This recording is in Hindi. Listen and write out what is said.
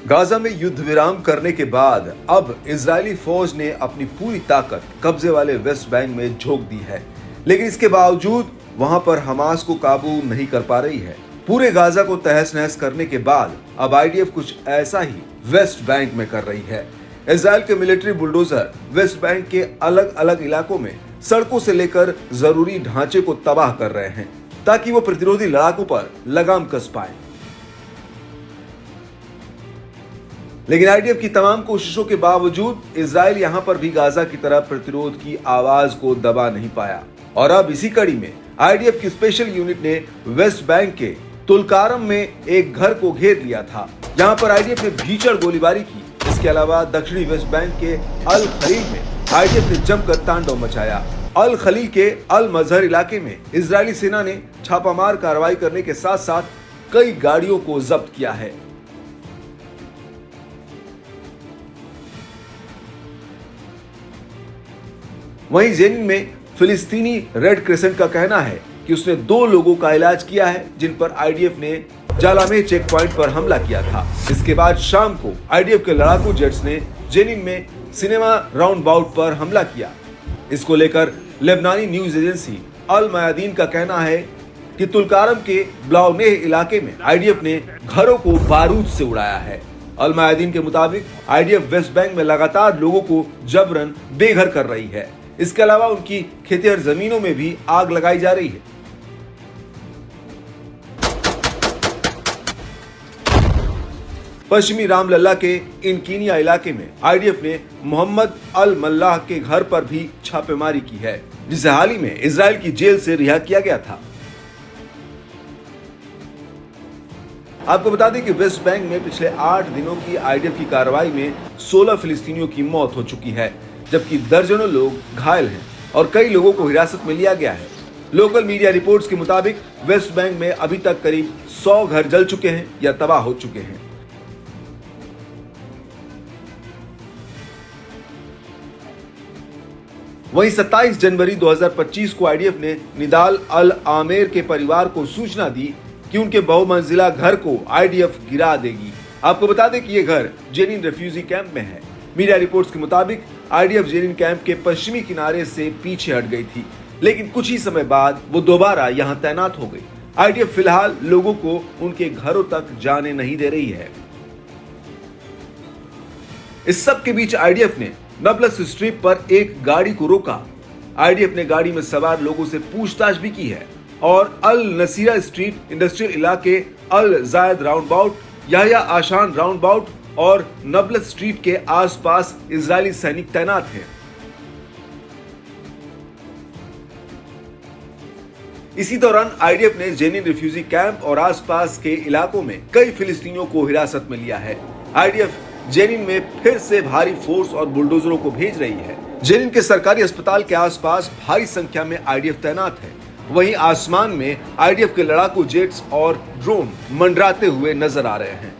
गाजा में युद्ध विराम करने के बाद अब इजरायली फौज ने अपनी पूरी ताकत कब्जे वाले वेस्ट बैंक में झोंक दी है, लेकिन इसके बावजूद वहां पर हमास को काबू नहीं कर पा रही है। पूरे गाजा को तहस नहस करने के बाद अब आईडीएफ कुछ ऐसा ही वेस्ट बैंक में कर रही है। इजराइल के मिलिट्री बुलडोजर वेस्ट बैंक के अलग अलग इलाकों में सड़कों से लेकर जरूरी ढांचे को तबाह कर रहे हैं ताकि वो प्रतिरोधी लड़ाकों पर लगाम कस पाए। लेकिन आईडीएफ की तमाम कोशिशों के बावजूद इजराइल यहां पर भी गाजा की तरह प्रतिरोध की आवाज को दबा नहीं पाया और अब इसी कड़ी में आईडीएफ की स्पेशल यूनिट ने वेस्ट बैंक के तुलकारम में एक घर को घेर लिया था। यहां पर आईडीएफ ने भीषण गोलीबारी की। इसके अलावा दक्षिणी वेस्ट बैंक के अल खलील में आईडीएफ ने जमकर तांडव मचाया। अल खलील के अल मजहर इलाके में इजरायली सेना ने छापामार कार्रवाई करने के साथ साथ कई गाड़ियों को जब्त किया है। वहीं जेनिन में फिलिस्तीनी रेड क्रिसेंट का कहना है कि उसने 2 लोगों का इलाज किया है जिन पर आईडीएफ ने जालामे चेक पॉइंट पर हमला किया था। इसके बाद शाम को आईडीएफ के लड़ाकू जेट्स ने जेनिन में सिनेमा राउंड बाउट पर हमला किया। इसको लेकर लेबनानी न्यूज एजेंसी अल मयादीन का कहना है कि तुलकारम के ब्लाउनेह इलाके में आईडीएफ ने घरों को बारूद से उड़ाया है। अल मयादीन के मुताबिक आईडीएफ वेस्ट बैंक में लगातार लोगों को जबरन बेघर कर रही है। इसके अलावा उनकी खेतिहर जमीनों में भी आग लगाई जा रही है। पश्चिमी रामलल्ला के इनकीनिया इलाके में आईडीएफ ने मोहम्मद अल मल्लाह के घर पर भी छापेमारी की है, जिसे हाल ही में इजराइल की जेल से रिहा किया गया था। आपको बता दें कि वेस्ट बैंक में पिछले 8 दिनों की आईडीएफ की कार्रवाई में 16 फिलिस्तीनियों की मौत हो चुकी है, जबकि दर्जनों लोग घायल हैं और कई लोगों को हिरासत में लिया गया है। लोकल मीडिया रिपोर्ट्स के मुताबिक वेस्ट बैंक में अभी तक करीब 100 घर जल चुके हैं या तबाह हो चुके हैं। वहीं 27 जनवरी 2025 को आईडीएफ ने निदाल अल आमेर के परिवार को सूचना दी कि उनके बहुमंजिला घर को आईडीएफ गिरा देगी। आपको बता दें कि यह घर जेनिन रेफ्यूजी कैंप में है। मीडिया रिपोर्ट्स के मुताबिक आईडीएफ जेनिन कैंप के पश्चिमी किनारे से पीछे हट गई थी, लेकिन कुछ ही समय बाद वो दोबारा यहां तैनात हो गई। आईडीएफ फिलहाल लोगों को उनके घरों तक जाने नहीं दे रही है। इस सब के बीच आईडीएफ ने नबलस स्ट्रिप पर एक गाड़ी को रोका। आईडीएफ ने गाड़ी में सवार लोगों से पूछताछ भी की है और अल नसीरा स्ट्रीट इंडस्ट्रियल इलाके, अल जायद राउंडबाउट, याह्या आशान राउंडबाउट और नबलस स्ट्रीट के आसपास इजरायली सैनिक तैनात हैं। इसी दौरान आईडीएफ ने जेनिन रिफ्यूजी कैंप और आसपास के इलाकों में कई फिलिस्तीनियों को हिरासत में लिया है। आईडीएफ जेनिन में फिर से भारी फोर्स और बुलडोजरों को भेज रही है। जेनिन के सरकारी अस्पताल के आसपास भारी संख्या में आईडीएफ तैनात है। वहीं आसमान में आईडीएफ के लड़ाकू जेट्स और ड्रोन मंडराते हुए नजर आ रहे हैं।